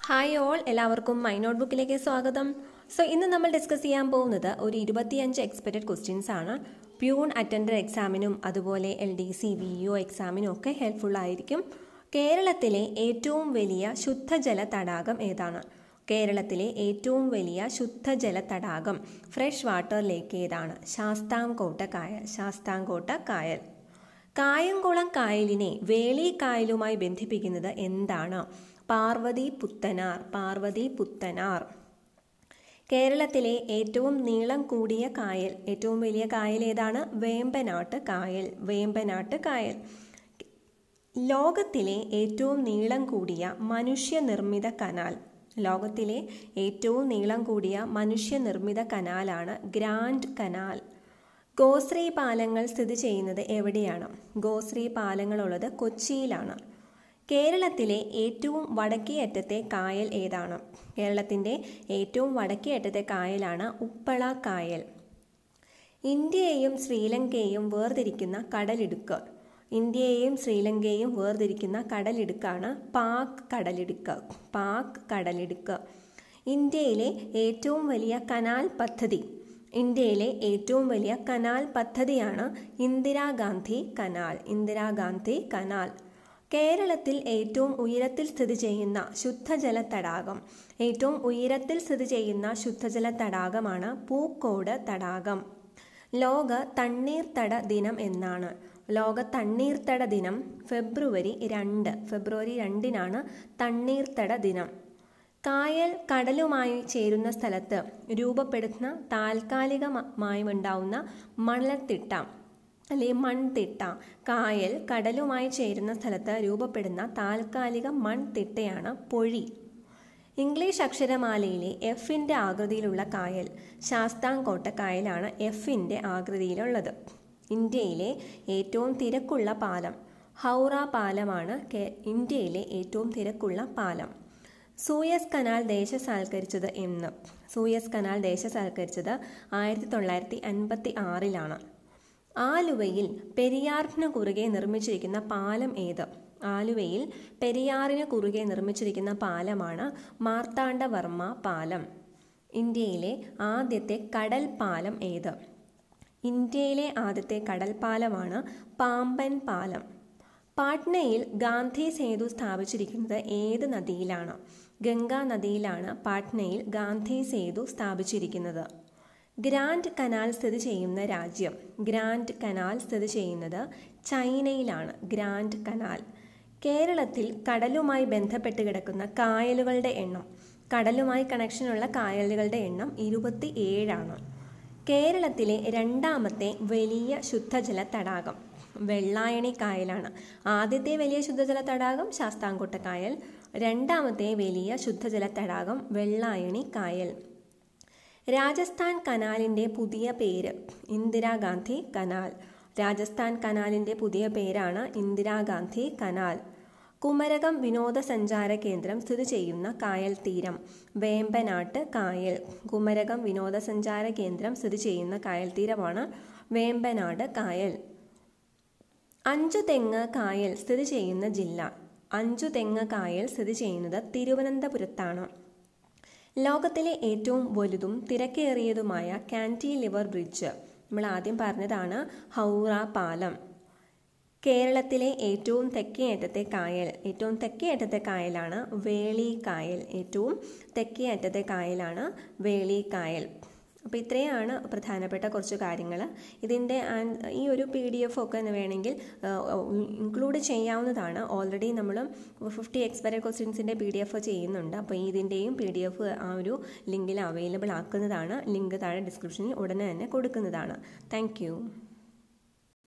Hi all, എല്ലാവർക്കും my not ബുക്കിലേക്ക് സ്വാഗതം. So ഇന്ന് നമ്മൾ ഡിസ്കസ് ചെയ്യാൻ പോകുന്നത് ഒരു 25 എക്സ്പെക്റ്റഡ് ക്വസ്റ്റ്യൻസ് ആണ്. പ്യൂൺ അറ്റൻഡർ എക്സാമിനും അതുപോലെ LDC VO എക്സാമിനും ഒക്കെ ഹെൽപ്ഫുൾ ആയിരിക്കും. കേരളത്തിലെ ഏറ്റവും വലിയ ശുദ്ധജല തടാകം ഏതാണ്? കേരളത്തിലെ ഏറ്റവും വലിയ ശുദ്ധജല തടാകം ഫ്രഷ് വാട്ടർ ലേക്ക് ഏതാണ്? ശാസ്താംകോട്ട കായൽ. കായംകുളം കായലിനെ വേളി കായലുമായി ബന്ധിപ്പിക്കുന്നത് എന്താണ്? പാർവതി പുത്തനാർ. കേരളത്തിലെ ഏറ്റവും നീളം കൂടിയ കായൽ, ഏറ്റവും വലിയ കായൽ ഏതാണ്? വേമ്പനാട്ട് കായൽ. ലോകത്തിലെ ഏറ്റവും നീളം കൂടിയ മനുഷ്യനിർമ്മിത കനാലാണ് ഗ്രാൻഡ് കനാൽ. ഗോശ്രീ പാലങ്ങൾ സ്ഥിതി ചെയ്യുന്നത് എവിടെയാണ്? ഗോശ്രീ പാലങ്ങളുള്ളത് കൊച്ചിയിലാണ്. കേരളത്തിലെ ഏറ്റവും വടക്കേ അറ്റത്തെ കായൽ ഏതാണ്? കേരളത്തിൻ്റെ ഏറ്റവും വടക്കേ അറ്റത്തെ കായലാണ് ഉപ്പള കായൽ. ഇന്ത്യയെയും ശ്രീലങ്കയെയും വേർതിരിക്കുന്ന കടലിടുക്കാണ് പാക് കടലിടുക്ക്. ഇന്ത്യയിലെ ഏറ്റവും വലിയ കനാൽ പദ്ധതിയാണ് ഇന്ദിരാഗാന്ധി കനാൽ. കേരളത്തിൽ ഏറ്റവും ഉയരത്തിൽ സ്ഥിതി ചെയ്യുന്ന ശുദ്ധജല തടാകമാണ് പൂക്കോട് തടാകം. ലോക തണ്ണീർത്തട ദിനം എന്നാണ്? ലോക തണ്ണീർത്തട ദിനം ഫെബ്രുവരി 2 തണ്ണീർത്തട ദിനം. കായൽ കടലുമായി ചേരുന്ന സ്ഥലത്ത് രൂപപ്പെടുന്ന താൽക്കാലികമായുണ്ടാവുന്ന മൺതിട്ട. കായൽ കടലുമായി ചേരുന്ന സ്ഥലത്ത് രൂപപ്പെടുന്ന താൽക്കാലിക മൺതിട്ടയാണ് പൊഴി. ഇംഗ്ലീഷ് അക്ഷരമാലയിലെ Fന്റെ ആകൃതിയിലുള്ള കായൽ ശാസ്താംകോട്ട കായലാണ് Fന്റെ ആകൃതിയിലുള്ളത്. ഇന്ത്യയിലെ ഏറ്റവും തിരക്കുള്ള പാലം ഹൗറ പാലമാണ് ഇന്ത്യയിലെ ഏറ്റവും തിരക്കുള്ള പാലം. സൂയസ് കനാൽ ദേശസാൽക്കരിച്ചത് എന്ന്? സൂയസ് കനാൽ ദേശസാൽക്കരിച്ചത് 1956 ആലുവയിൽ പെരിയാറിന് കുറുകെ നിർമ്മിച്ചിരിക്കുന്ന പാലം ഏത്? ആലുവയിൽ പെരിയാറിന് കുറുകെ നിർമ്മിച്ചിരിക്കുന്ന പാലമാണ് മാർത്താണ്ഡവർമ്മ പാലം. ഇന്ത്യയിലെ ആദ്യത്തെ കടൽ പാലം ഏത്? ഇന്ത്യയിലെ ആദ്യത്തെ കടൽ പാലമാണ് പാമ്പൻ പാലം. പാട്നയിൽ ഗാന്ധി സേതു സ്ഥാപിച്ചിരിക്കുന്നത് ഏത് നദിയിലാണ്? ഗംഗാ നദിയിലാണ് പാട്നയിൽ ഗാന്ധി സേതു സ്ഥാപിച്ചിരിക്കുന്നത്. ഗ്രാൻഡ് കനാൽ സ്ഥിതി ചെയ്യുന്ന രാജ്യം? ഗ്രാൻഡ് കനാൽ സ്ഥിതി ചെയ്യുന്നത് ചൈനയിലാണ്. Grand canal. കേരളത്തിൽ കടലുമായി ബന്ധപ്പെട്ട് കിടക്കുന്ന കായലുകളുടെ എണ്ണം? കടലുമായി കണക്ഷനുള്ള കായലുകളുടെ എണ്ണം 27. കേരളത്തിലെ രണ്ടാമത്തെ വലിയ ശുദ്ധജല തടാകം വെള്ളായണി കായലാണ്. ആദ്യത്തെ വലിയ ശുദ്ധജല തടാകം ശാസ്താംകോട്ട കായൽ, രണ്ടാമത്തെ വലിയ ശുദ്ധജല തടാകം വെള്ളായണി കായൽ. രാജസ്ഥാൻ കനാലിൻ്റെ പുതിയ പേര്? ഇന്ദിരാഗാന്ധി കനാൽ. രാജസ്ഥാൻ കനാലിൻ്റെ പുതിയ പേരാണ് ഇന്ദിരാഗാന്ധി കനാൽ. കുമരകം വിനോദസഞ്ചാര കേന്ദ്രം സ്ഥിതി ചെയ്യുന്ന കായൽ തീരം? വേമ്പനാട്ട് കായൽ. കുമരകം വിനോദസഞ്ചാര കേന്ദ്രം സ്ഥിതി ചെയ്യുന്ന കായൽ തീരമാണ് വേമ്പനാട് കായൽ. അഞ്ചുതെങ്ങ് കായൽ സ്ഥിതി ചെയ്യുന്ന ജില്ല? അഞ്ചുതെങ്ങ് കായൽ സ്ഥിതി ചെയ്യുന്നത് തിരുവനന്തപുരത്താണ്. ലോകത്തിലെ ഏറ്റവും വലുതും തിരക്കേറിയതുമായ കാന്റിലിവർ ബ്രിഡ്ജ്? നമ്മൾ ആദ്യം പറഞ്ഞതാണ് ഹൗറ പാലം. കേരളത്തിലെ ഏറ്റവും തെക്കേ അറ്റത്തെ കായലാണ് വേളി കായൽ. അപ്പോൾ ഇത്രയാണ് പ്രധാനപ്പെട്ട കുറച്ച് കാര്യങ്ങൾ. ഇതിൻ്റെ ഈ ഒരു PDF ഒക്കെ വേണമെങ്കിൽ ഇൻക്ലൂഡ് ചെയ്യാവുന്നതാണ്. ഓൾറെഡി നമ്മൾ 50 എക്സ്പെക്റ്റഡ് ക്വസ്റ്റ്യൻസിൻ്റെ PDF ചെയ്യുന്നുണ്ട്. അപ്പോൾ ഇതിൻ്റെയും PDF ആ ഒരു ലിങ്കിൽ അവൈലബിൾ ആക്കുന്നതാണ്. ലിങ്ക് താഴെ ഡിസ്ക്രിപ്ഷനിൽ ഉടനെ തന്നെ കൊടുക്കുന്നതാണ്. താങ്ക്